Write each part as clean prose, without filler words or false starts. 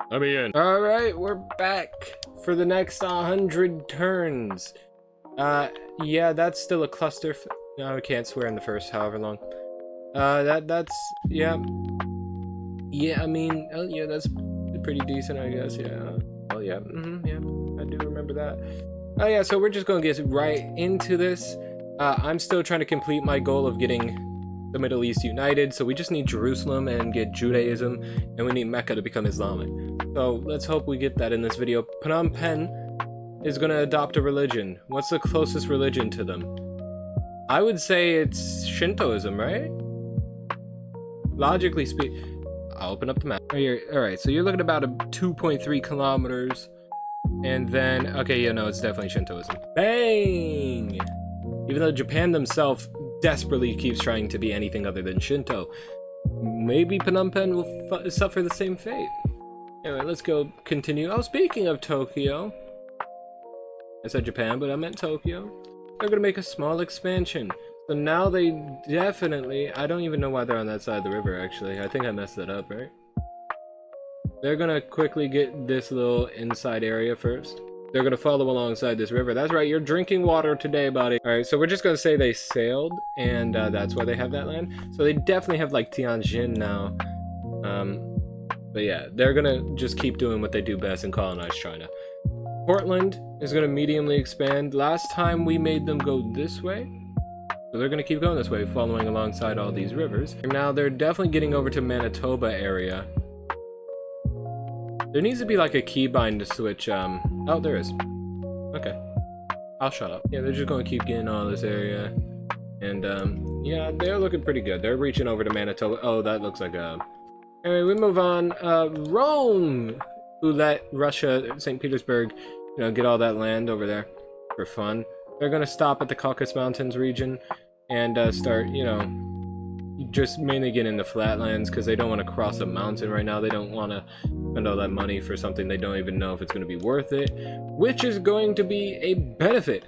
Let me in. All right, we're back for the next 100 turns. Yeah, that's still a cluster. No, I can't swear in the first however long. That's yeah. Yeah, I mean, yeah, that's pretty decent, I guess. Yeah. Oh yeah. Yeah, I do remember that. Oh yeah, so we're just gonna get right into this. I'm still trying to complete my goal of getting the Middle East united, so we just need Jerusalem and get Judaism, and we need Mecca to become Islamic. So let's hope we get that in this video. Phnom Penh is gonna adopt a religion. What's the closest religion to them? I would say it's Shintoism, right? Logically speaking. I'll open up the map. Alright, so you're looking about a 2.3 kilometers. And then, okay, yeah, no, it's definitely Shintoism. Bang! Even though Japan themselves desperately keeps trying to be anything other than Shinto, maybe Phnom Penh will suffer the same fate. Anyway, let's go continue. Oh, speaking of Tokyo, I said Japan, but I meant Tokyo. They're gonna make a small expansion. So now they definitely, I don't even know why they're on that side of the river, actually. I think I messed that up, right? They're gonna quickly get this little inside area first. They're gonna follow alongside this river. That's right, you're drinking water today, buddy. Alright, so we're just gonna say they sailed, and that's why they have that land. So they definitely have, like, Tianjin now. But yeah, they're gonna just keep doing what they do best and colonize China. Portland is gonna mediumly expand. Last time we made them go this way. So they're gonna keep going this way, following alongside all these rivers. And now they're definitely getting over to Manitoba area. There needs to be like a keybind to switch, oh, there is. Okay. I'll shut up. Yeah, they're just gonna keep getting all this area. And, yeah, they're looking pretty good. They're reaching over to Manitoba. Oh, that looks like a... Anyway, we move on. Rome! Who let Russia, St. Petersburg, you know, get all that land over there for fun. They're gonna stop at the Caucasus Mountains region and start, you know, just mainly get into flatlands because they don't want to cross a mountain right now. They don't want to spend all that money for something they don't even know if it's going to be worth it, which is going to be a benefit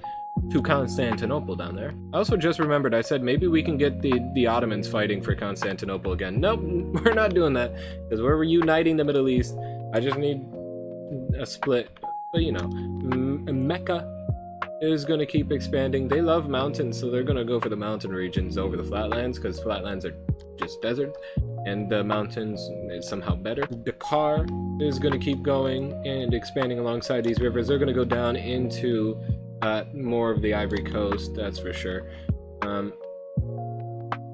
to Constantinople down there. I also just remembered, I said maybe we can get the Ottomans fighting for Constantinople again. Nope, we're not doing that because we're reuniting the Middle East. I just need a split, but you know, Mecca is going to keep expanding. They love mountains, so they're going to go for the mountain regions over the flatlands because flatlands are just desert and the mountains is somehow better. Dakar is going to keep going and expanding alongside these rivers. They're going to go down into more of the Ivory Coast, that's for sure.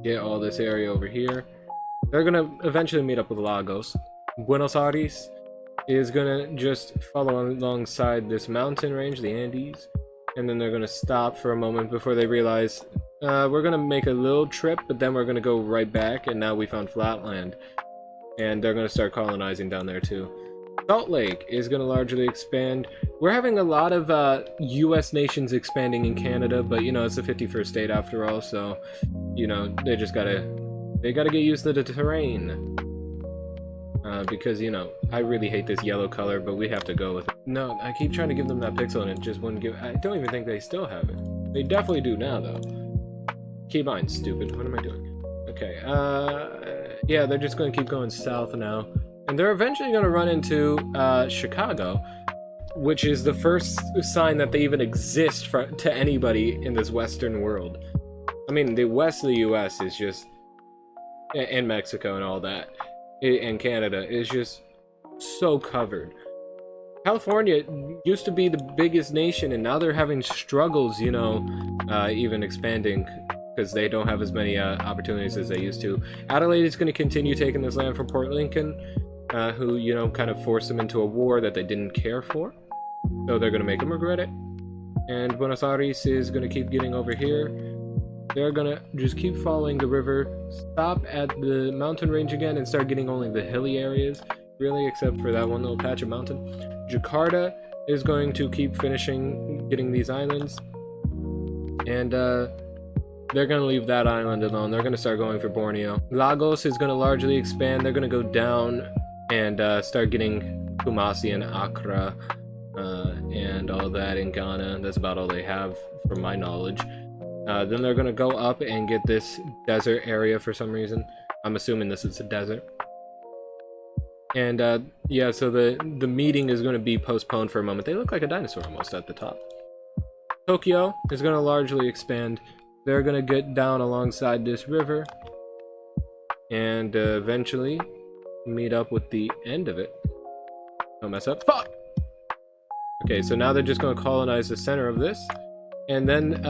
Get all this area over here. They're going to eventually meet up with Lagos. Buenos Aires is going to just follow alongside this mountain range, the Andes. And then they're going to stop for a moment before they realize we're going to make a little trip, but then we're going to go right back, and now we found flatland. And they're going to start colonizing down there too. Salt Lake is going to largely expand. We're having a lot of US nations expanding in Canada, but you know, it's the 51st state after all, so you know, they gotta get used to the terrain. Because, you know, I really hate this yellow color, but we have to go with it. No, I keep trying to give them that pixel and it just wouldn't give... I don't even think they still have it. They definitely do now, though. Keybind, stupid. What am I doing? Okay, yeah, they're just going to keep going south now. And they're eventually going to run into, Chicago, which is the first sign that they even exist to anybody in this Western world. I mean, the west of the US is just... and Mexico and all that. And Canada is just so covered. California used to be the biggest nation, and now they're having struggles, you know, even expanding because they don't have as many opportunities as they used to. Adelaide is going to continue taking this land from Port Lincoln, who, you know, kind of forced them into a war that they didn't care for. So they're going to make them regret it. And Buenos Aires is going to keep getting over here. They're gonna just keep following the river, stop at the mountain range again, and start getting only the hilly areas, really, except for that one little patch of mountain. Jakarta is going to keep finishing getting these islands, and they're gonna leave that island alone. They're gonna start going for Borneo. Lagos is gonna largely expand. They're gonna go down and start getting Kumasi and Accra and all that in Ghana. That's about all they have, from my knowledge. Then they're gonna go up and get this desert area for some reason. I'm assuming this is a desert. And yeah, so the meeting is going to be postponed for a moment. They look like a dinosaur almost at the top. Tokyo is going to largely expand. They're going to get down alongside this river and eventually meet up with the end of it. Don't mess up. Fuck! Okay, so now they're just going to colonize the center of this. And then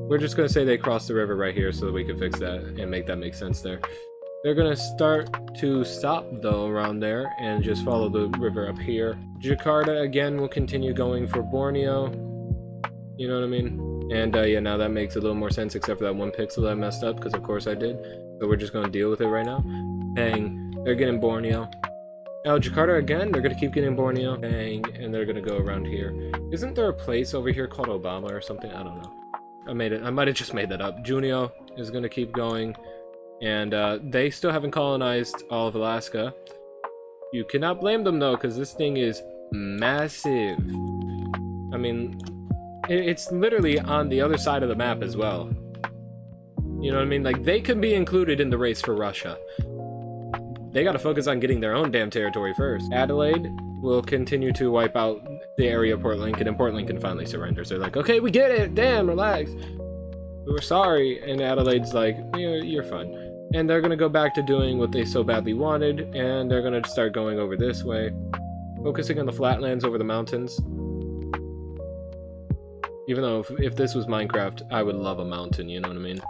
we're just going to say they cross the river right here so that we can fix that and make that make sense there. They're going to start to stop, though, around there and just follow the river up here. Jakarta, again, will continue going for Borneo. You know what I mean? And yeah, now that makes a little more sense, except for that one pixel that I messed up, because of course I did. So we're just going to deal with it right now. Bang. They're getting Borneo. Now, Jakarta, again, they're going to keep getting Borneo. Bang. And they're going to go around here. Isn't there a place over here called Obama or something? I don't know. I might have just made that up. Junio is going to keep going. And they still haven't colonized all of Alaska. You cannot blame them, though, because this thing is massive. I mean, it's literally on the other side of the map as well. You know what I mean? Like, they can be included in the race for Russia. They gotta focus on getting their own damn territory first. Adelaide will continue to wipe out the area of Port Lincoln, and Port Lincoln finally surrenders. They're like, okay, we get it! Damn, relax! We were sorry. And Adelaide's like, you're fine. And they're gonna go back to doing what they so badly wanted, and they're gonna start going over this way. Focusing on the flatlands over the mountains. Even though if this was Minecraft, I would love a mountain, you know what I mean?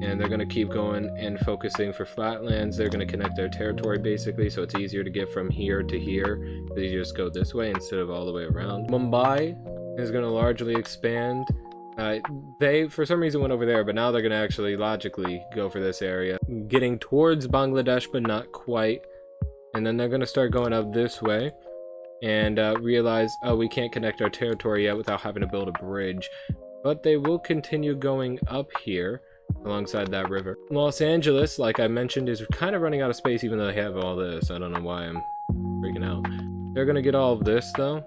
And they're going to keep going and focusing for flatlands. They're going to connect their territory, basically, so it's easier to get from here to here. They just go this way instead of all the way around. Mumbai is going to largely expand. They, for some reason, went over there, but now they're going to actually logically go for this area. Getting towards Bangladesh, but not quite. And then they're going to start going up this way. And realize, oh, we can't connect our territory yet without having to build a bridge. But they will continue going up here alongside that river. Los Angeles, like I mentioned, is kind of running out of space even though they have all this. I don't know why I'm freaking out. They're going to get all of this, though,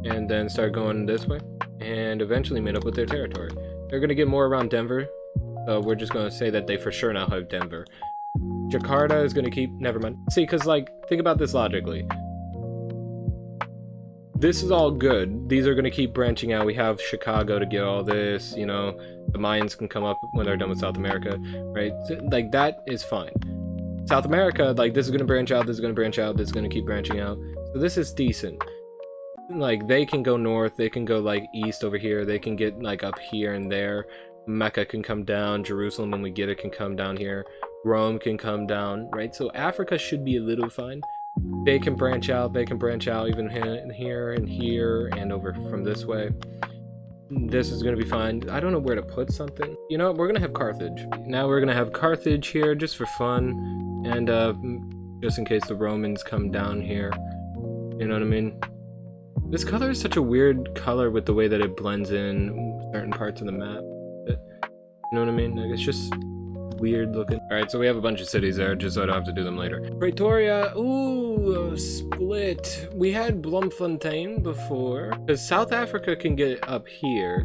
and then start going this way, and eventually meet up with their territory. They're going to get more around Denver, so we're just going to say that they for sure now have Denver. Jakarta is going to keep... Never mind. See, because, like, think about this logically. This is all good. These are going to keep branching out. We have Chicago to get all this, you know. The Mayans can come up when they're done with South America, right? Like, that is fine. South America, like, this is going to branch out, this is going to branch out, this is going to keep branching out. So this is decent. Like, they can go north, they can go, like, east over here, they can get, like, up here and there. Mecca can come down, Jerusalem, when we get it, can come down here. Rome can come down, right? So Africa should be a little fine. They can branch out even here and here and over from this way. This is going to be fine. I don't know where to put something. You know what? We're going to have Carthage. Now we're going to have Carthage here just for fun. And just in case the Romans come down here. You know what I mean? This color is such a weird color with the way that it blends in certain parts of the map. You know what I mean? Like, it's just weird looking. Alright, so we have a bunch of cities there, just so I don't have to do them later. Pretoria, ooh, split. We had Bloemfontein before. Because South Africa can get up here.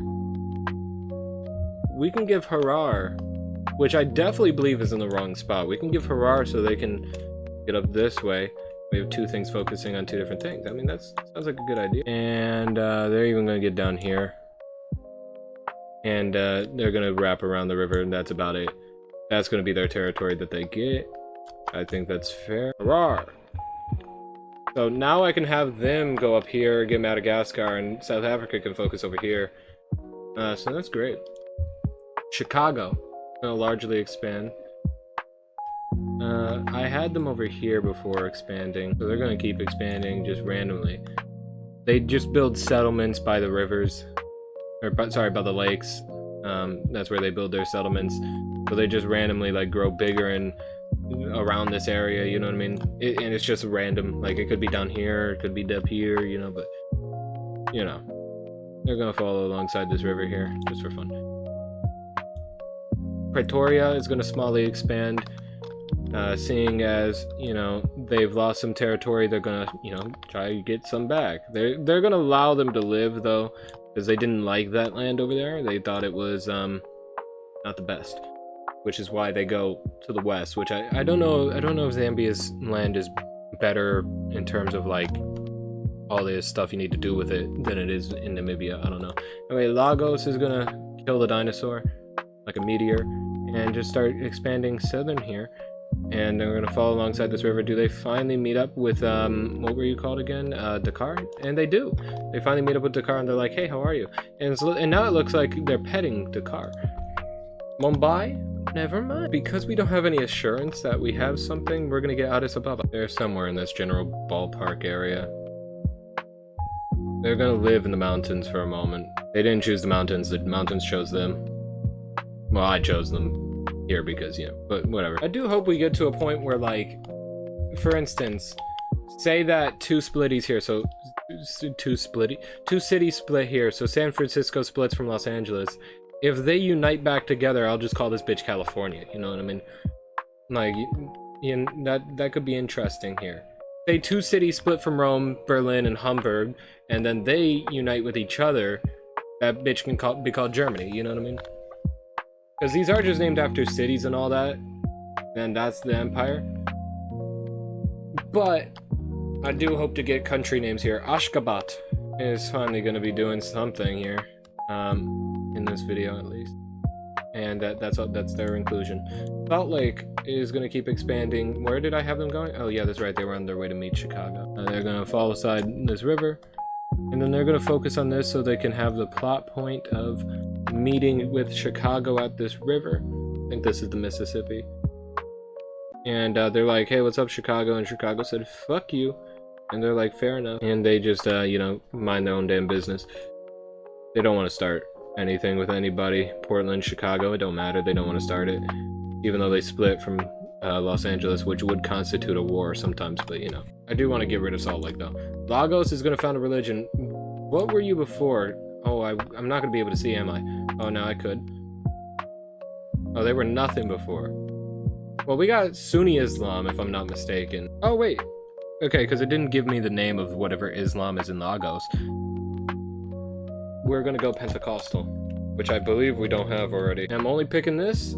We can give Harar, which I definitely believe is in the wrong spot. We can give Harar so they can get up this way. We have two things focusing on two different things. I mean, that sounds like a good idea. And they're even going to get down here. And they're going to wrap around the river, and that's about it. That's going to be their territory that they get. I think that's fair. Hurrah! So now I can have them go up here, get Madagascar, and South Africa can focus over here. So that's great. Chicago going to largely expand. I had them over here before expanding, so they're going to keep expanding just randomly. They just build settlements by the rivers. Or, sorry, by the lakes. That's where they build their settlements. So they just randomly, like, grow bigger and around this area, you know what I mean? And it's just random. Like, it could be down here, it could be up here, you know, but, you know. They're gonna follow alongside this river here, just for fun. Pretoria is gonna smallly expand. Seeing as, you know, they've lost some territory, they're gonna, you know, try to get some back. They're gonna allow them to live, though, because they didn't like that land over there. They thought it was, not the best. which is why they go to the west, which I don't know. I don't know if Zambia's land is better in terms of like all this stuff you need to do with it than it is in Namibia. I don't know. Anyway, Lagos is gonna kill the dinosaur like a meteor and just start expanding southern here. And they're gonna follow alongside this river. Do they finally meet up with what were you called again? Dakar? And they do. They finally meet up with Dakar and they're like, hey, how are you? And now it looks like they're petting Dakar. Mumbai? Never mind. Because we don't have any assurance that we have something, we're gonna get Addis Ababa. They're somewhere in this general ballpark area. They're gonna live in the mountains for a moment. They didn't choose the mountains chose them. Well, I chose them here because, you know, but whatever. I do hope we get to a point where, like, for instance, say that two splitties here, so two cities split here, so San Francisco splits from Los Angeles. If they unite back together, I'll just call this bitch California, you know what I mean? Like, you know, that could be interesting here. Say two cities split from Rome, Berlin, and Hamburg, and then they unite with each other, that bitch can be called Germany, you know what I mean? Because these are just named after cities and all that, and that's the empire. But I do hope to get country names here. Ashgabat is finally going to be doing something here, in this video at least, and that's their inclusion. Salt Lake is going to keep expanding. Where did I have them going? Oh yeah, that's right. They were on their way to meet Chicago. They're going to follow aside this river, and then they're going to focus on this so they can have the plot point of meeting with Chicago at this river. I think this is the Mississippi. And they're like, hey, what's up, Chicago? And Chicago said, fuck you. And they're like, fair enough. And they just, you know, mind their own damn business. They don't want to start anything with anybody. Portland, Chicago, it don't matter. They don't want to start it. Even though they split from Los Angeles, which would constitute a war sometimes, but you know. I do want to get rid of Salt Lake, though. Lagos is going to found a religion. What were you before? Oh, I'm not going to be able to see, am I? Oh, no, I could. Oh, they were nothing before. Well, we got Sunni Islam, if I'm not mistaken. Oh, wait. Okay, because it didn't give me the name of whatever Islam is in Lagos. We're going to go Pentecostal, which I believe we don't have already. I'm only picking this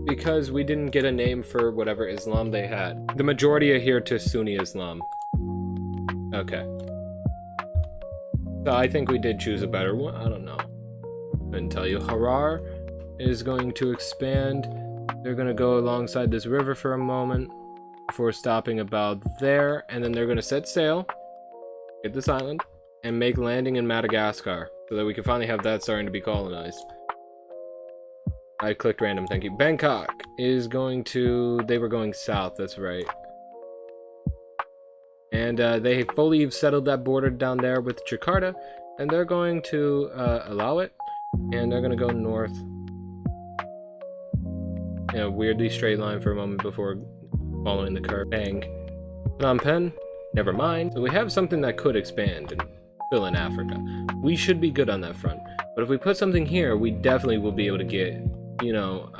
because we didn't get a name for whatever Islam they had. The majority adhere to Sunni Islam. Okay. So I think we did choose a better one. I don't know. I couldn't tell you. Harar is going to expand. They're going to go alongside this river for a moment before stopping about there. And then they're going to set sail, get this island, and make landing in Madagascar so that we can finally have that starting to be colonized. I clicked random, thank you. Bangkok is going to... They were going south, that's right. And they fully settled that border down there with Jakarta, and they're going to allow it, and they're going to go north in a weirdly straight line for a moment before following the curve. Bang. Phnom Penh, never mind. So we have something that could expand and fill in Africa. We should be good on that front. But if we put something here, we definitely will be able to get, you know,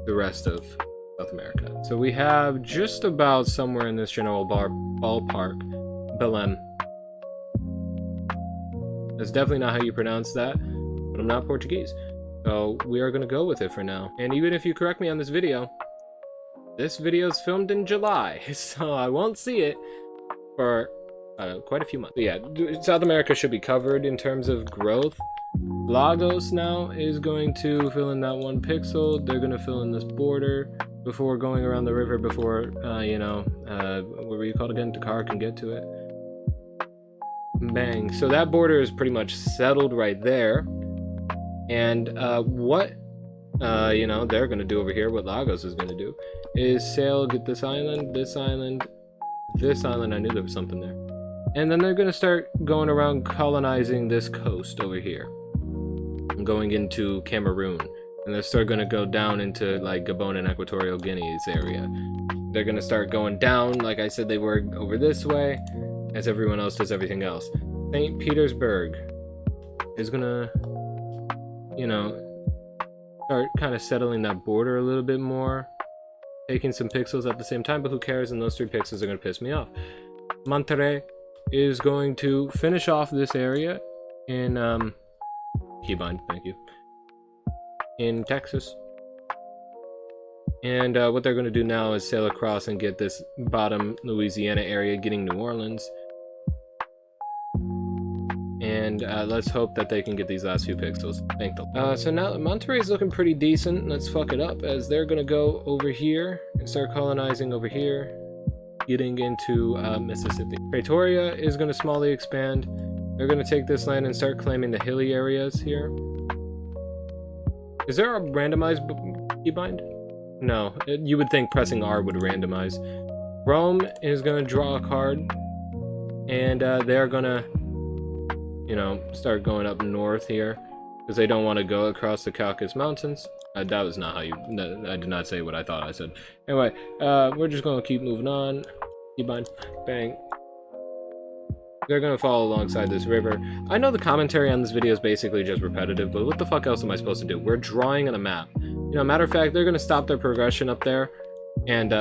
the rest of South America. So we have just about somewhere in this general ballpark, Belém. That's definitely not how you pronounce that, but I'm not Portuguese. So we are going to go with it for now. And even if you correct me on this video is filmed in July, so I won't see it for quite a few months. But yeah, South America should be covered in terms of growth. Lagos now is going to fill in that 1 pixel. They're going to fill in this border before going around the river before, you know, what were you called again? Dakar can get to it. Bang. So that border is pretty much settled right there. And what, you know, they're going to do over here, what Lagos is going to do, is sail, get this island, this island, this island. I knew there was something there. And then they're going to start going around colonizing this coast over here. And going into Cameroon. And they're still going to go down into like Gabon and Equatorial Guinea's area. They're going to start going down, like I said they were, over this way, as everyone else does everything else. St. Petersburg is going to, you know, start kind of settling that border a little bit more. Taking some pixels at the same time, but who cares? And those 3 pixels are going to piss me off. Monterrey is going to finish off this area in keybind, thank you, in Texas. And what they're going to do now is sail across and get this bottom Louisiana area, getting New Orleans. And let's hope that they can get these last few pixels. Thank them. So now Monterey's looking pretty decent. Let's fuck it up, as they're going to go over here and start colonizing over here, getting into Mississippi. Pretoria is going to smallly expand. They're going to take this land and start claiming the hilly areas here. Is there a randomized keybind? No, you would think pressing R would randomize. Rome is going to draw a card, and they're going to, you know, start going up north here, because they don't want to go across the Caucasus Mountains. That was not how you... I did not say what I thought I said. Anyway, we're just going to keep moving on. Keybind. Bang. They're going to follow alongside this river. I know the commentary on this video is basically just repetitive, but what the fuck else am I supposed to do? We're drawing on a map. You know, matter of fact, they're going to stop their progression up there and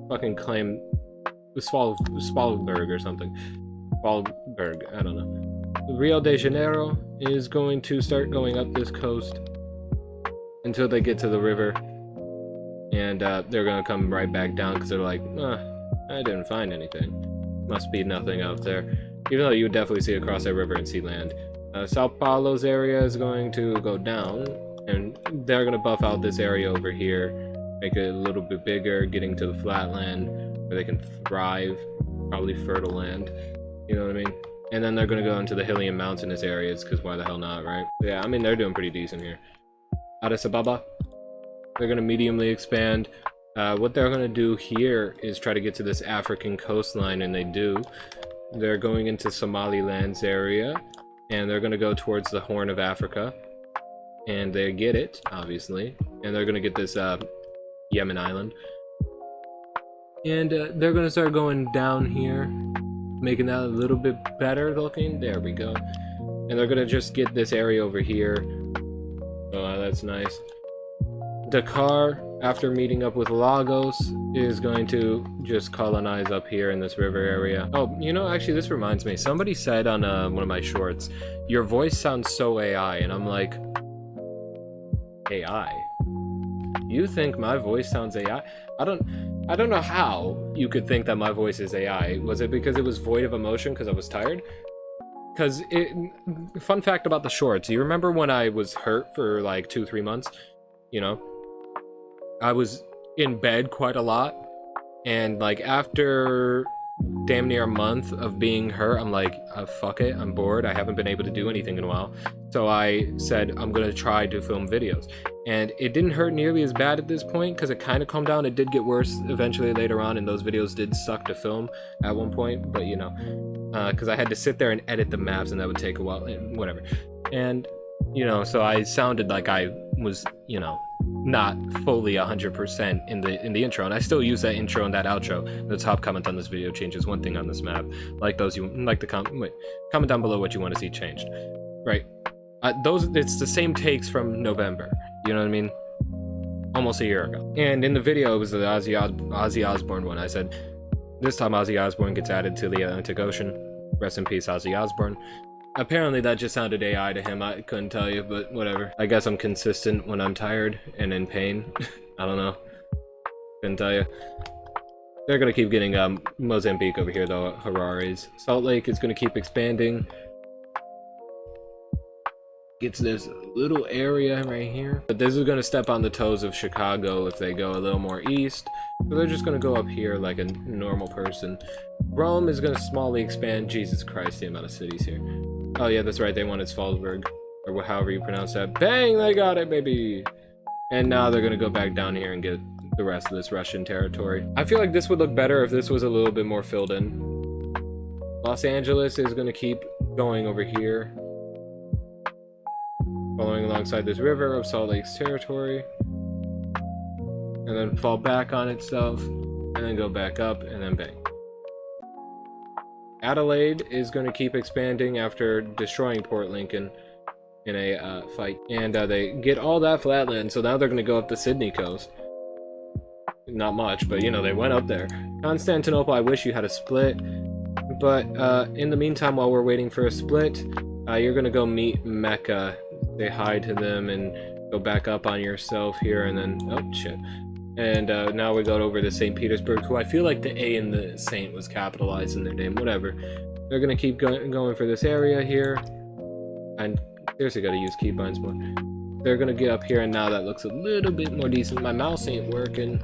fucking claim Svalbard or something. Svalbard, I don't know. Rio de Janeiro is going to start going up this coast until they get to the river. And they're going to come right back down because they're like, I didn't find anything. Must be nothing out there. Even though you would definitely see across that river and see land. Sao Paulo's area is going to go down, and they're going to buff out this area over here, make it a little bit bigger, getting to the flatland where they can thrive, probably fertile land, you know what I mean? And then they're going to go into the hilly and mountainous areas, because why the hell not, right? Yeah, I mean, they're doing pretty decent here. Addis Ababa, they're going to mediumly expand. What they're going to do here is try to get to this African coastline, and they do. They're going into Somaliland's area, and they're going to go towards the Horn of Africa, and they get it, obviously, and they're going to get this Yemen island, and they're going to start going down here, making that a little bit better looking. There we go. And they're going to just get this area over here. Oh, that's nice. Dakar, after meeting up with Lagos, is going to just colonize up here in this river area. Oh, you know, actually, this reminds me. Somebody said on one of my shorts, your voice sounds so AI, and I'm like, AI? You think my voice sounds AI? I don't know how you could think that my voice is AI. Was it because it was void of emotion because I was tired? Because fun fact about the shorts, you remember when I was hurt for like 2-3 months? You know, I was in bed quite a lot, and like after damn near a month of being hurt, I'm like, fuck it, I'm bored, I haven't been able to do anything in a while, so I said I'm gonna try to film videos, and it didn't hurt nearly as bad at this point because it kind of calmed down. It did get worse eventually later on, and those videos did suck to film at one point, but you know, because I had to sit there and edit the maps, and that would take a while, and whatever, and you know, so I sounded like I was, you know, not fully 100% in the intro, and I still use that intro and that outro. The top comment on this video changes one thing on this map. Like those, you like the comment down below what you want to see changed. Right? It's the same takes from November. You know what I mean? Almost a year ago. And in the video, it was the Ozzy Osbourne one. I said this time Ozzy Osbourne gets added to the Atlantic Ocean. Rest in peace, Ozzy Osbourne. Apparently that just sounded AI to him. I couldn't tell you, but whatever. I guess I'm consistent when I'm tired and in pain. I don't know. Couldn't tell you. They're gonna keep getting Mozambique over here though, Harare's. Salt Lake is gonna keep expanding. Gets this little area right here. But this is gonna step on the toes of Chicago if they go a little more east. So they're just gonna go up here like a normal person. Rome is gonna smallly expand. Jesus Christ, the amount of cities here. Oh yeah, that's right, they wanted Svalbard, or however you pronounce that. Bang, they got it, baby! And now they're gonna go back down here and get the rest of this Russian territory. I feel like this would look better if this was a little bit more filled in. Los Angeles is gonna keep going over here, following alongside this river of Salt Lake's territory, and then fall back on itself, and then go back up, and then bang. Adelaide is going to keep expanding after destroying Port Lincoln in a fight. And they get all that flatland, so now they're going to go up the Sydney coast. Not much, but you know, they went up there. Constantinople, I wish you had a split. But in the meantime, while we're waiting for a split, you're going to go meet Mecca. Say hi to them and go back up on yourself here, and then... oh, shit. And now we got over to St. Petersburg, who I feel like the A in the Saint was capitalized in their name, whatever. They're gonna keep going for this area here. I seriously gotta use keybinds more. They're gonna get up here, and now that looks a little bit more decent. My mouse ain't working.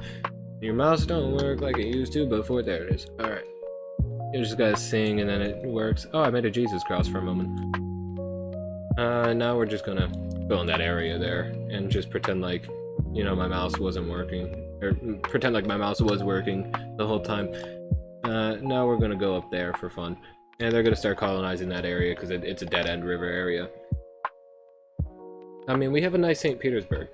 Your mouse don't work like it used to before. There it is. Alright. You just gotta sing and then it works. Oh, I made a Jesus cross for a moment. Now we're just gonna fill in that area there and just pretend like, you know, my mouse wasn't working. Or pretend like my mouse was working the whole time. Now we're gonna go up there for fun. And they're gonna start colonizing that area because it's a dead-end river area. I mean, we have a nice St. Petersburg.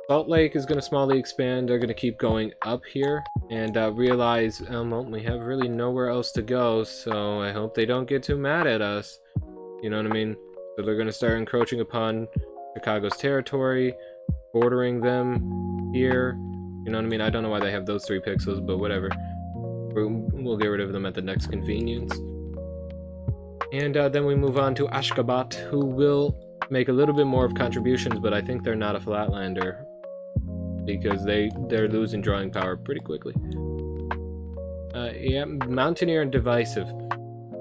Salt Lake is going to smallly expand. They're going to keep going up here and realize, well, we have really nowhere else to go, so I hope they don't get too mad at us. You know what I mean? So they're going to start encroaching upon Chicago's territory, bordering them here. You know what I mean? I don't know why they have those 3 pixels, but whatever. We'll get rid of them at the next convenience. And then we move on to Ashgabat, who will make a little bit more of contributions, but I think they're not a flatlander because they're losing drawing power pretty quickly. Yeah, Mountaineer and Divisive.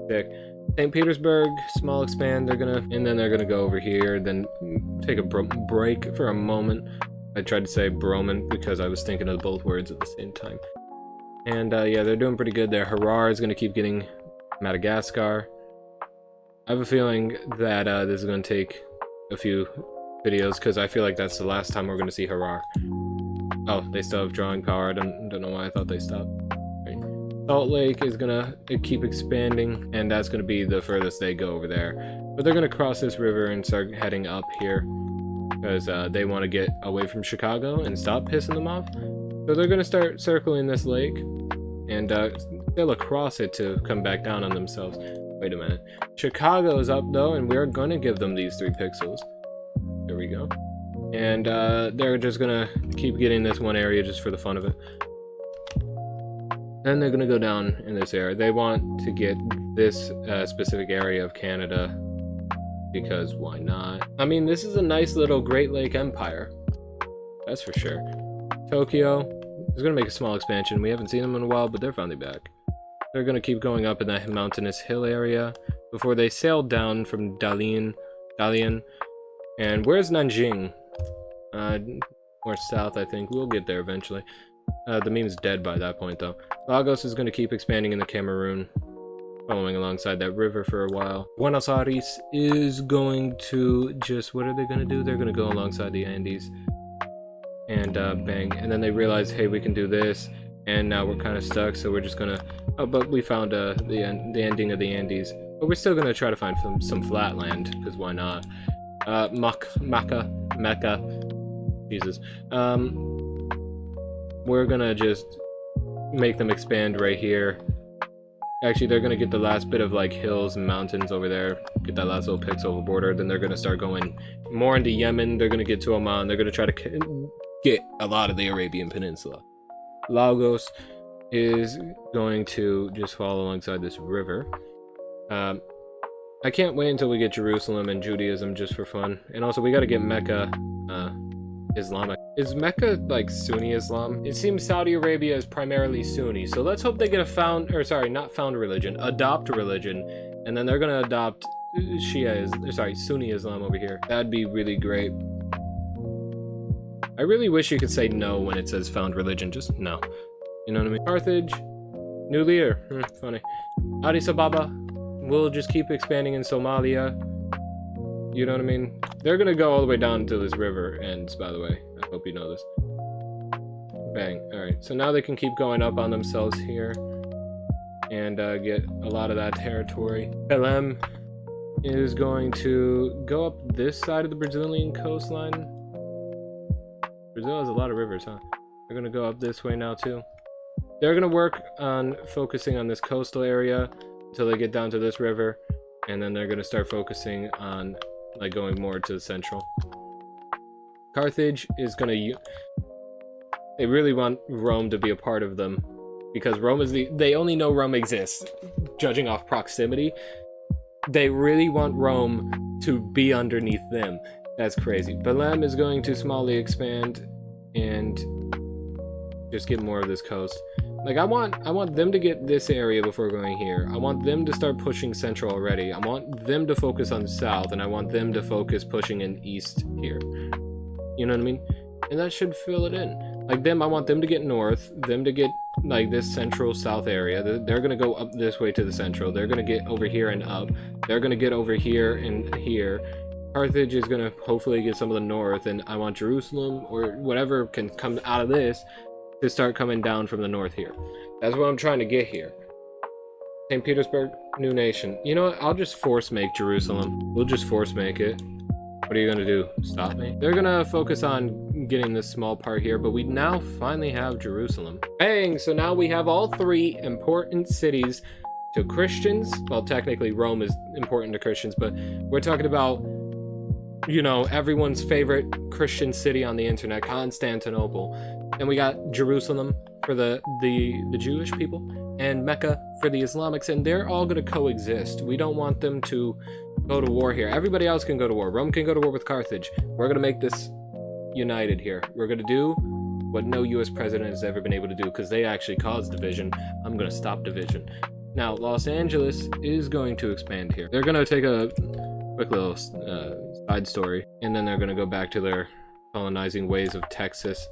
Sick. St. Petersburg, small expand, and then they're gonna go over here, then take a break for a moment. I tried to say Broman because I was thinking of both words at the same time. And yeah, they're doing pretty good there. Harar is gonna keep getting Madagascar. I have a feeling that this is gonna take a few videos because I feel like that's the last time we're going to see Harar. Oh, they still have drawing power. I don't know why I thought they stopped. Right. Salt Lake is going to keep expanding, and that's going to be the furthest they go over there. But they're going to cross this river and start heading up here because they want to get away from Chicago and stop pissing them off. So they're going to start circling this lake, and they'll across it to come back down on themselves. Wait a minute. Chicago is up though, and we're gonna give them these 3 pixels. There we go. And they're just gonna keep getting this one area just for the fun of it. Then they're gonna go down in this area. They want to get this specific area of Canada because why not? I mean, this is a nice little Great Lake Empire. That's for sure. Tokyo is gonna make a small expansion. We haven't seen them in a while, but they're finally back. They're going to keep going up in that mountainous hill area before they sail down from Dalian. And where's Nanjing? More south, I think. We'll get there eventually. The meme's dead by that point, though. Lagos is going to keep expanding in the Cameroon, following alongside that river for a while. Buenos Aires is going to just... What are they going to do? They're going to go alongside the Andes. And bang. And then they realize, hey, we can do this. And now we're kind of stuck, so we're just going to... Oh, but we found the ending of the Andes. But we're still going to try to find some flat land, because why not? Mecca. Jesus. We're going to just make them expand right here. Actually, they're going to get the last bit of, like, hills and mountains over there. Get that last little pixel border. Then they're going to start going more into Yemen. They're going to get to Oman. They're going to try to get a lot of the Arabian Peninsula. Lagos is going to just fall alongside this river. I can't wait until we get Jerusalem and Judaism just for fun. And also, we got to get Mecca Islamic. Is Mecca like Sunni Islam? It seems Saudi Arabia is primarily Sunni, so let's hope they get a adopt religion, and then they're gonna adopt Sunni Islam over here. That'd be really great. I really wish you could say no when it says found religion, just no. You know what I mean? Carthage, new leader. Funny. Addis Ababa will just keep expanding in Somalia. You know what I mean? They're gonna go all the way down to this river ends, by the way. I hope you know this. Bang. Alright, so now they can keep going up on themselves here and get a lot of that territory. Belém is going to go up this side of the Brazilian coastline. Brazil has a lot of rivers, huh? They're gonna go up this way now too. They're gonna work on focusing on this coastal area until they get down to this river, and then they're gonna start focusing on like going more to the central. Carthage is gonna they really want Rome to be a part of them because Rome is they only know Rome exists judging off proximity. They really want Rome to be underneath them. That's crazy. Belém is going to smallly expand, and just get more of this coast. Like, I want them to get this area before going here. I want them to start pushing central already. I want them to focus on the south, and I want them to focus pushing in east here. You know what I mean? And that should fill it in. Like them, I want them to get north, them to get like this central south area. They're gonna go up this way to the central. They're gonna get over here and up. They're gonna get over here and here. Carthage is gonna hopefully get some of the north, and I want Jerusalem or whatever can come out of this to start coming down from the north here. That's what I'm trying to get here. St. Petersburg, new nation. You know what? I'll just force make Jerusalem. We'll just force make it. What are you gonna do? Stop me? They're gonna focus on getting this small part here, but we now finally have Jerusalem. Bang! So now we have all three important cities to Christians. Well, technically Rome is important to Christians, but we're talking about, you know, everyone's favorite Christian city on the internet, Constantinople. And we got Jerusalem for the Jewish people, and Mecca for the Islamics, and they're all gonna coexist. We don't want them to go to war here. Everybody else can go to war. Rome can go to war with Carthage. We're gonna make this united here. We're gonna do what no US president has ever been able to do, because they actually caused division. I'm gonna stop division. Now, Los Angeles is going to expand here. They're gonna take a quick little side story, and then they're gonna go back to their colonizing ways of Texas.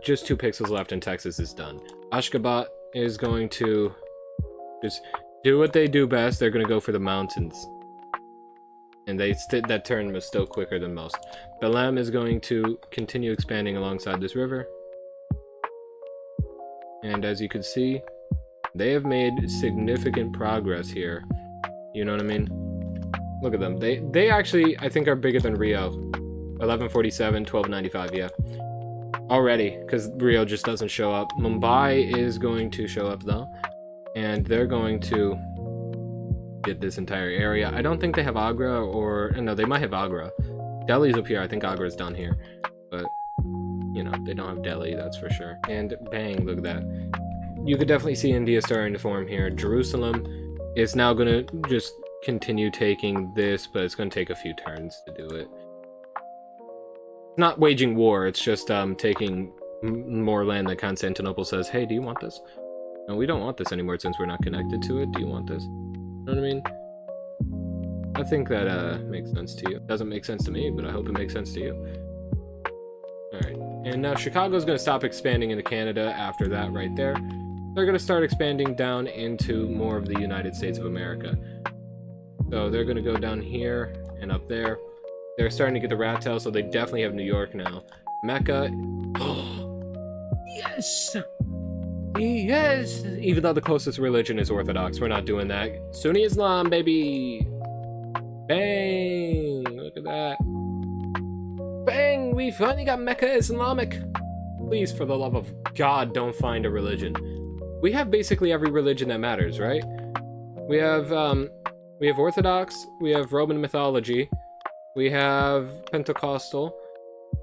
Just 2 pixels left and Texas is done. Ashgabat is going to just do what they do best. They're going to go for the mountains. And that turn was still quicker than most. Belem is going to continue expanding alongside this river. And as you can see, they have made significant progress here. You know what I mean? Look at them. They actually, I think, are bigger than Rio. 1147, 1295, yeah. Already, because Rio just doesn't show up. Mumbai is going to show up though, and they're going to get this entire area. I don't think they have Agra, or no, they might have Agra. Delhi's up here. I think Agra's down here, but you know, they don't have Delhi, that's for sure. And bang, look at that. You could definitely see India starting to form here. Jerusalem is now going to just continue taking this, but it's going to take a few turns to do it. Not waging war, it's just taking more land that Constantinople says, hey, do you want this? No, we don't want this anymore since we're not connected to it. Do you want this? You know what I mean? I think that makes sense to you. Doesn't make sense to me, but I hope it makes sense to you. Alright, and now Chicago's going to stop expanding into Canada after that right there. They're going to start expanding down into more of the United States of America. So they're going to go down here and up there. They're starting to get the rat tail, so they definitely have New York now. Mecca. Yes! Yes! Even though the closest religion is Orthodox, we're not doing that. Sunni Islam, baby! Bang! Look at that. Bang! We finally got Mecca Islamic! Please, for the love of God, don't find a religion. We have basically every religion that matters, right? We have Orthodox, we have Roman mythology, we have Pentecostal,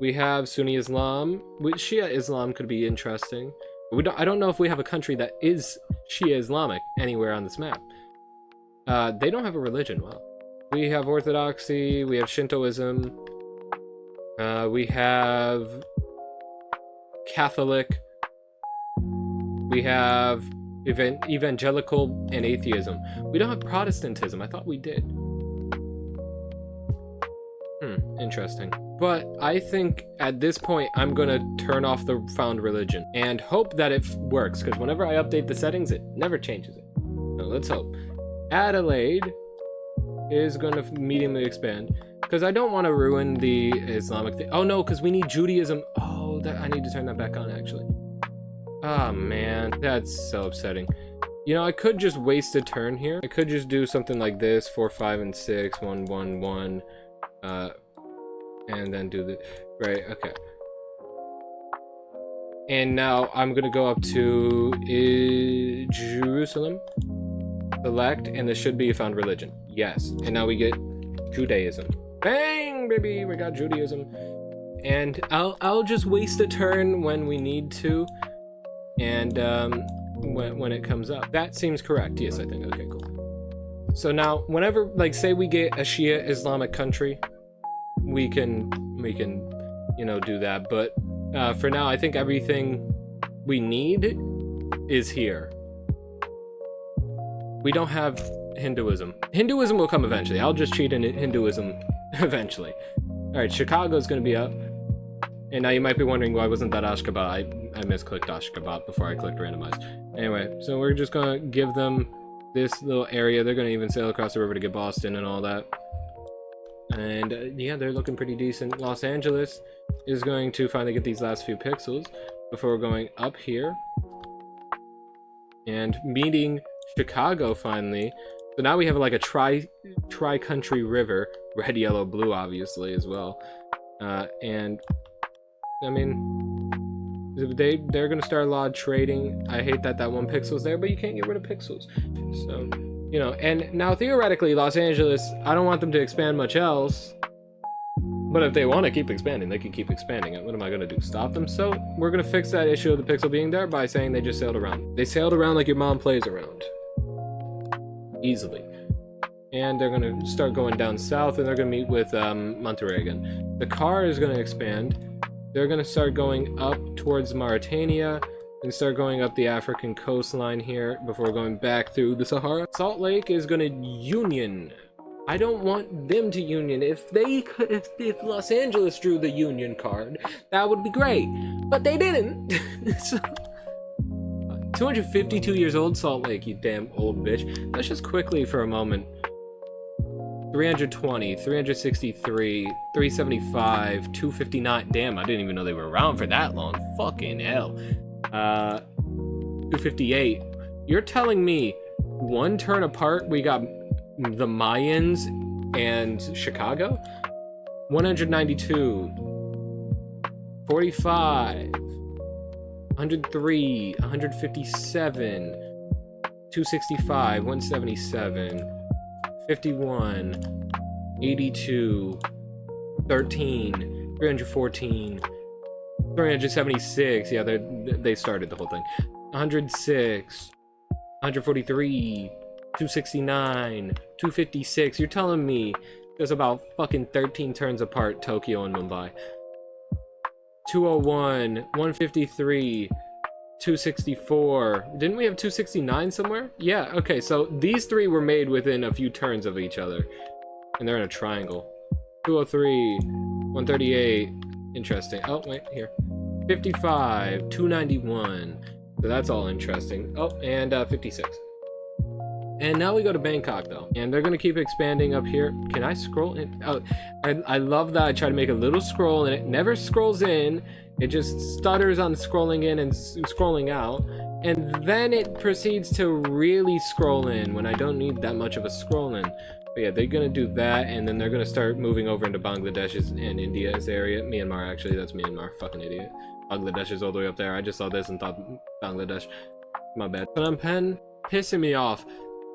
we have Sunni Islam. Shia Islam could be interesting. I don't know if we have a country that is Shia Islamic anywhere on this map. They don't have a religion. Well, we have Orthodoxy, we have Shintoism, we have Catholic, we have evangelical and atheism. We don't have Protestantism. I thought we did. Interesting. But I think at this point I'm gonna turn off the found religion and hope that it works, because whenever I update the settings it never changes it. So let's hope. Adelaide is gonna mediumly expand, because I don't want to ruin the Islamic thing. Oh no, because we need Judaism. Oh, that I need to turn that back on actually. Oh man, that's so upsetting. You know, I could just waste a turn here. I could just do something like this: 4, 5, and 6, 1, 1, 1. And then do the right. Okay. And now I'm gonna go up to Jerusalem. Select, and this should be a found religion. Yes. And now we get Judaism. Bang, baby, we got Judaism. And I'll just waste a turn when we need to, and when it comes up. That seems correct. Yes, I think. Okay, cool. So now, whenever, like, say we get a Shia Islamic country, we can, you know, do that. But For now, I think everything we need is here. We don't have Hinduism. Hinduism will come eventually. I'll just cheat in Hinduism eventually. Alright, Chicago's gonna be up. And now you might be wondering why wasn't that Ashgabat? I misclicked Ashgabat before I clicked randomize. Anyway, so we're just gonna give them this little area. They're gonna even sail across the river to get Boston and all that. And yeah, they're looking pretty decent. Los Angeles is going to finally get these last few pixels before we're going up here and meeting Chicago finally. So now we have like a tri-country river, red, yellow, blue, obviously as well. And I mean, they're gonna start a lot of trading. I hate that that one pixel's there, but you can't get rid of pixels. So, you know, and now theoretically, Los Angeles, I don't want them to expand much else. But if they want to keep expanding, they can keep expanding it. What am I going to do? Stop them? So we're going to fix that issue of the pixel being there by saying they just sailed around. They sailed around like your mom plays around. Easily. And they're going to start going down south, and they're going to meet with Monterrey again. The car is going to expand. They're going to start going up towards Mauritania and start going up the African coastline here before going back through the Sahara. Salt Lake is going to union. I don't want them to union. If Los Angeles drew the union card, that would be great. But they didn't. So, 252 years old, Salt Lake, you damn old bitch. Let's just quickly for a moment. 320, 363, 375, 259. Damn, I didn't even know they were around for that long. Fucking hell. 258. You're telling me one turn apart we got the Mayans and Chicago? 192, 45, 103, 157, 265, 177, 51, 82, 13, 314, 376. Yeah, they started the whole thing. 106, 143, 269, 256. You're telling me there's about fucking 13 turns apart Tokyo and Mumbai. 201, 153, 264. Didn't we have 269 somewhere? Yeah, okay, so these three were made within a few turns of each other. And they're in a triangle. 203, 138. Interesting. Oh, wait, here. 55, 291. So that's all interesting. Oh, and 56. And now we go to Bangkok though, and they're gonna keep expanding up here. Can I scroll in? Oh, I love that I try to make a little scroll and it never scrolls in. It just stutters on scrolling in and scrolling out, and then it proceeds to really scroll in when I don't need that much of a scroll in. But yeah, they're gonna do that, and then they're gonna start moving over into Bangladesh's and India's area. Myanmar, actually, that's Myanmar. Fucking idiot. Bangladesh is all the way up there. I just saw this and thought Bangladesh. My bad. Phnom Penh, pissing me off.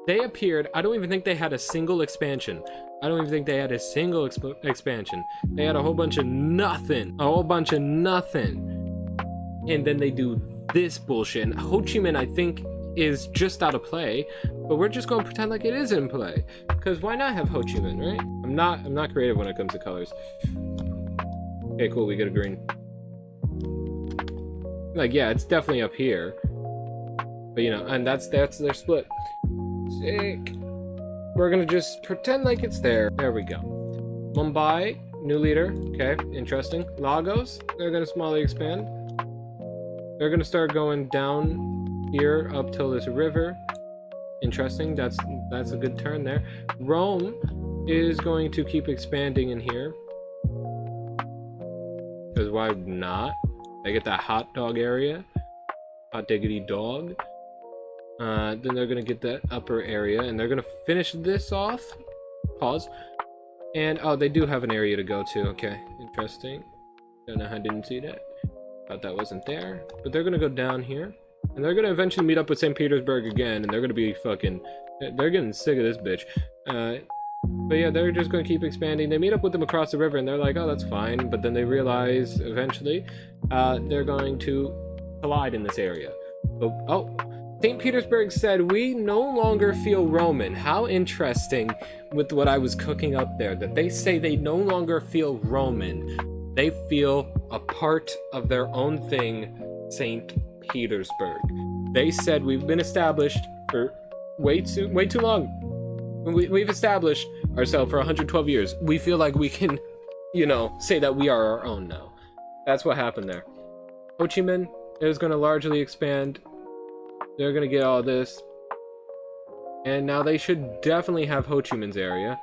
They appeared, I don't even think they had a single expansion. I don't even think they had a single expansion. They had a whole bunch of nothing. A whole bunch of nothing. And then they do this bullshit. And Ho Chi Minh, I think, is just out of play. But we're just going to pretend like it is in play. Because why not have Ho Chi Minh, right? I'm not creative when it comes to colors. Okay, cool, we get a green. Like, yeah, it's definitely up here. But, you know, and that's their split. Sick. We're gonna just pretend like it's there. There we go. Mumbai, new leader. Okay, interesting. Lagos, they're gonna smallly expand. They're gonna start going down here up till this river. Interesting. That's a good turn there. Rome is going to keep expanding in here. Because why not? They get that hot dog area. Hot diggity dog. Then they're gonna get that upper area, and they're gonna finish this off. Pause. And oh, they do have an area to go to. Okay, interesting. Don't know how I didn't see that. Thought that wasn't there. But they're gonna go down here, and they're gonna eventually meet up with St. Petersburg again, and they're gonna be fucking. They're getting sick of this bitch. But yeah, they're just gonna keep expanding. They meet up with them across the river, and they're like, oh, that's fine. But then they realize eventually, they're going to collide in this area. Oh. St. Petersburg said, we no longer feel Roman. How interesting with what I was cooking up there, that they say they no longer feel Roman. They feel a part of their own thing, St. Petersburg. They said we've been established for way too long. We've established ourselves for 112 years. We feel like we can, you know, say that we are our own now. That's what happened there. Ho Chi Minh is going to largely expand. They're going to get all this. And now they should definitely have Ho Chi Minh's area.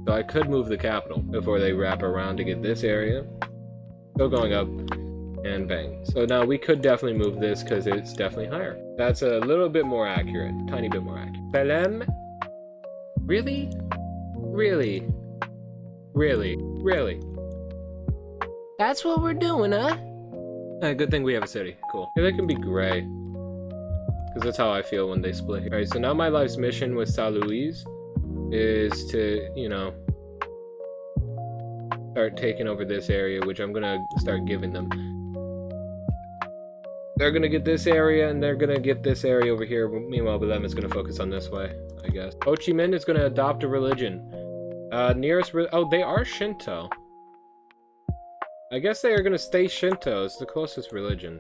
So I could move the capital before they wrap around to get this area. Still going up. And bang. So now we could definitely move this because it's definitely higher. That's a little bit more accurate. Tiny bit more accurate. Belém? Really? Really? Really? Really? That's what we're doing, huh? Good thing we have a city. Cool. Yeah, they can be gray. Because that's how I feel when they split. Alright, so now my life's mission with Saint Louis is to, you know, start taking over this area, which I'm gonna start giving them. They're gonna get this area, and they're gonna get this area over here. Meanwhile, Belém is gonna focus on this way, I guess. Ho Chi Minh is gonna adopt a religion. Oh, they are Shinto. I guess they are gonna stay Shinto. It's the closest religion.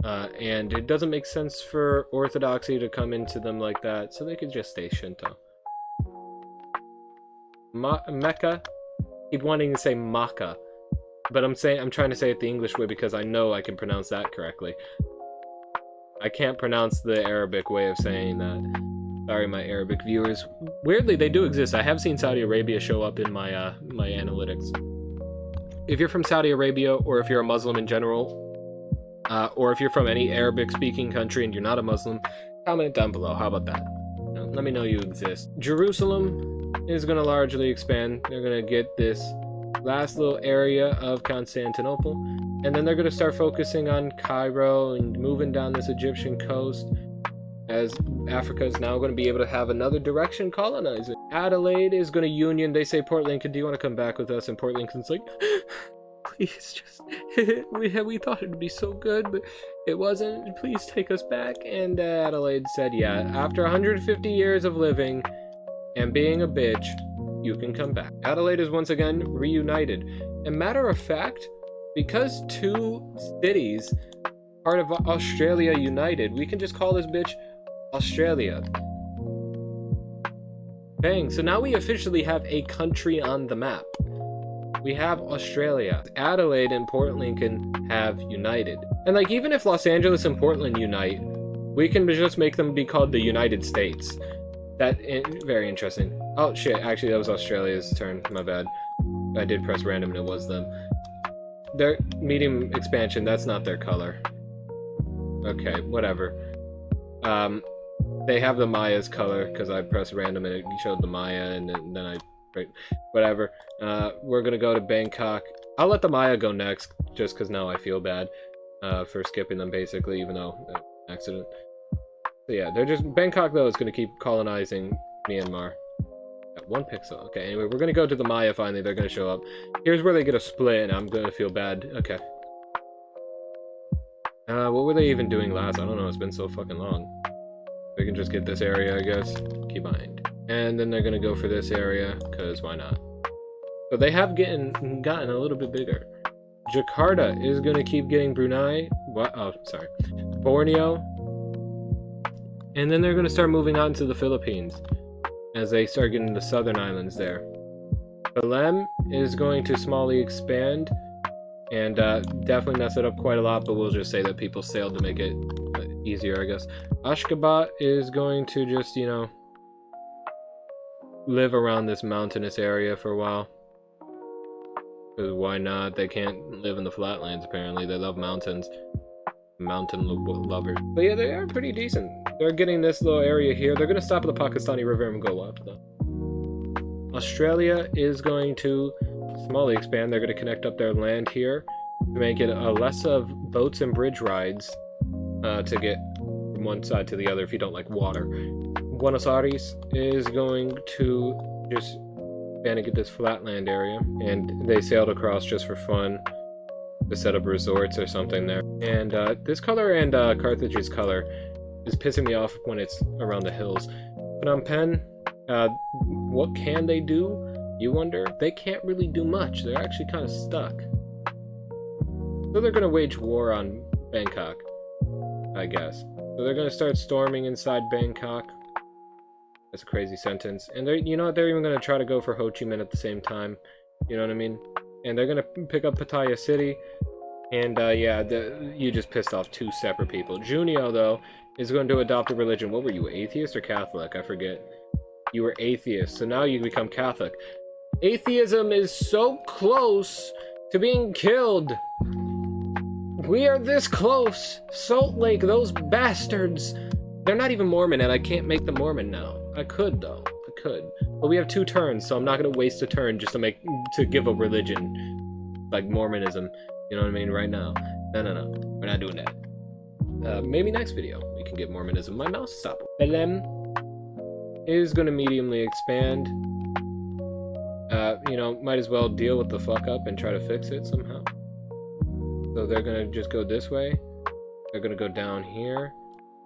And it doesn't make sense for Orthodoxy to come into them like that, so they could just stay Shinto. Mecca? Keep wanting to say Makkah. But I'm trying to say it the English way because I know I can pronounce that correctly. I can't pronounce the Arabic way of saying that. Sorry, my Arabic viewers. Weirdly, they do exist. I have seen Saudi Arabia show up in my my analytics. If you're from Saudi Arabia, or if you're a Muslim in general, or if you're from any Arabic-speaking country and you're not a Muslim, comment down below. How about that? Let me know you exist. Jerusalem is going to largely expand. They're going to get this last little area of Constantinople, and then they're going to start focusing on Cairo and moving down this Egyptian coast, as Africa is now going to be able to have another direction colonizing. Adelaide is going to union. They say, Port Lincoln, do you want to come back with us? And Port Lincoln's like, please, just we thought it'd be so good, but it wasn't. Please take us back. And Adelaide said, yeah, after 150 years of living and being a bitch, you can come back. Adelaide is once again reunited. And matter of fact, because two cities, part of Australia, united, we can just call this bitch Australia. Bang, so now we officially have a country on the map. We have Australia. Adelaide and Port Lincoln have united. And like, even if Los Angeles and Portland unite, we can just make them be called the United States. Very interesting. Oh shit, actually that was Australia's turn, my bad. I did press random and it was them. Their medium expansion, that's not their color. Okay, whatever. They have the Maya's color, because I pressed random and it showed the Maya, and then I... whatever. We're gonna go to Bangkok. I'll let the Maya go next, just because now I feel bad for skipping them, basically, even though accident. So yeah, they're just... Bangkok, though, is going to keep colonizing Myanmar. Got 1 pixel. Okay, anyway, we're going to go to the Maya finally. They're going to show up. Here's where they get a split, and I'm going to feel bad. Okay. What were they even doing last? I don't know. It's been so fucking long. We can just get this area, I guess. Keep behind. And then they're going to go for this area, because why not? So they have gotten a little bit bigger. Jakarta is going to keep getting Brunei. What? Oh, sorry. Borneo. And then they're going to start moving on to the Philippines as they start getting the southern islands there. Belém is going to smallly expand and definitely mess it up quite a lot, but we'll just say that people sailed to make it easier, I guess. Ashgabat is going to just, you know, live around this mountainous area for a while. Because why not? They can't live in the flatlands, apparently. They love mountains. Mountain lovers. But yeah, they are pretty decent. They're getting this little area here. They're going to stop at the Pakistani River and go up, though. Australia is going to smallly expand. They're going to connect up their land here to make it a less of boats and bridge rides to get from one side to the other if you don't like water. Buenos Aires is going to just expand and get this flatland area, and they sailed across just for fun to set up resorts or something there. And this color and Carthage's color is pissing me off when it's around the hills. Phnom Penh, what can they do, you wonder? They can't really do much. They're actually kind of stuck. So they're gonna wage war on Bangkok, I guess. So they're gonna start storming inside Bangkok. That's a crazy sentence. And they're, you know what, they're even gonna try to go for Ho Chi Minh at the same time. You know what I mean? And they're gonna pick up Pattaya City. And yeah, you just pissed off two separate people. Junio, though, is going to adopt a religion. What were you, atheist or Catholic? I forget. You were atheist, so now you become Catholic. Atheism is so close to being killed. We are this close. Salt Lake, those bastards. They're not even Mormon, and I can't make them Mormon now. I could, though. I could. But we have 2 turns, so I'm not going to waste a turn just to give a religion. Like Mormonism. You know what I mean? Right now. No. We're not doing that. Maybe next video we can get Mormonism. My mouse stopped. Belém is going to mediumly expand. You know, might as well deal with the fuck up and try to fix it somehow. So they're going to just go this way. They're going to go down here.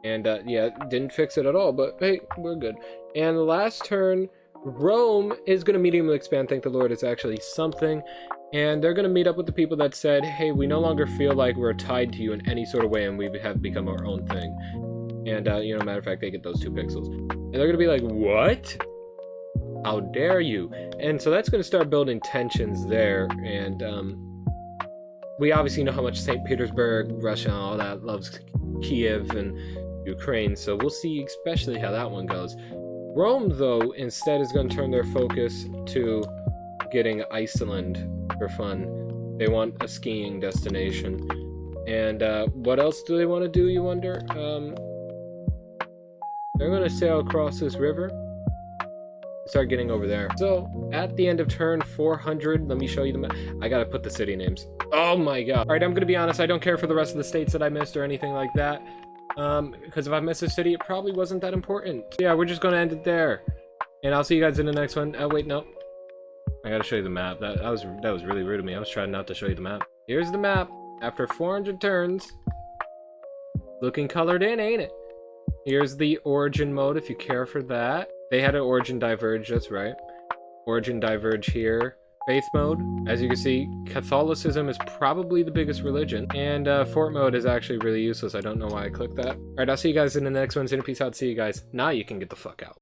And, yeah, didn't fix it at all, but hey, we're good. And the last turn, Rome is going to mediumly expand. Thank the Lord, it's actually something. And they're going to meet up with the people that said, hey, we no longer feel like we're tied to you in any sort of way, and we have become our own thing. And, you know, matter of fact, they get those 2 pixels. And they're going to be like, what? How dare you? And so that's going to start building tensions there. And we obviously know how much St. Petersburg, Russia, all that loves Kiev and Ukraine. So we'll see especially how that one goes. Rome, though, instead is going to turn their focus to getting Iceland for fun. They want a skiing destination. And what else do they want to do, you wonder? They're going to sail across this river. Start getting over there. So, at the end of turn 400, let me show you the map. I gotta put the city names. Oh my god. Alright, I'm gonna be honest, I don't care for the rest of the states that I missed or anything like that. Because if I missed a city, it probably wasn't that important. So yeah, we're just gonna end it there. And I'll see you guys in the next one. Oh, wait, no. I gotta show you the map. That was really rude of me. I was trying not to show you the map. Here's the map. After 400 turns. Looking colored in, ain't it? Here's the origin mode if you care for that. They had an origin diverge, that's right. Origin diverge here. Faith mode, as you can see, Catholicism is probably the biggest religion. And fort mode is actually really useless. I don't know why I clicked that. Alright, I'll see you guys in the next one. Peace out. See you guys. Now you can get the fuck out.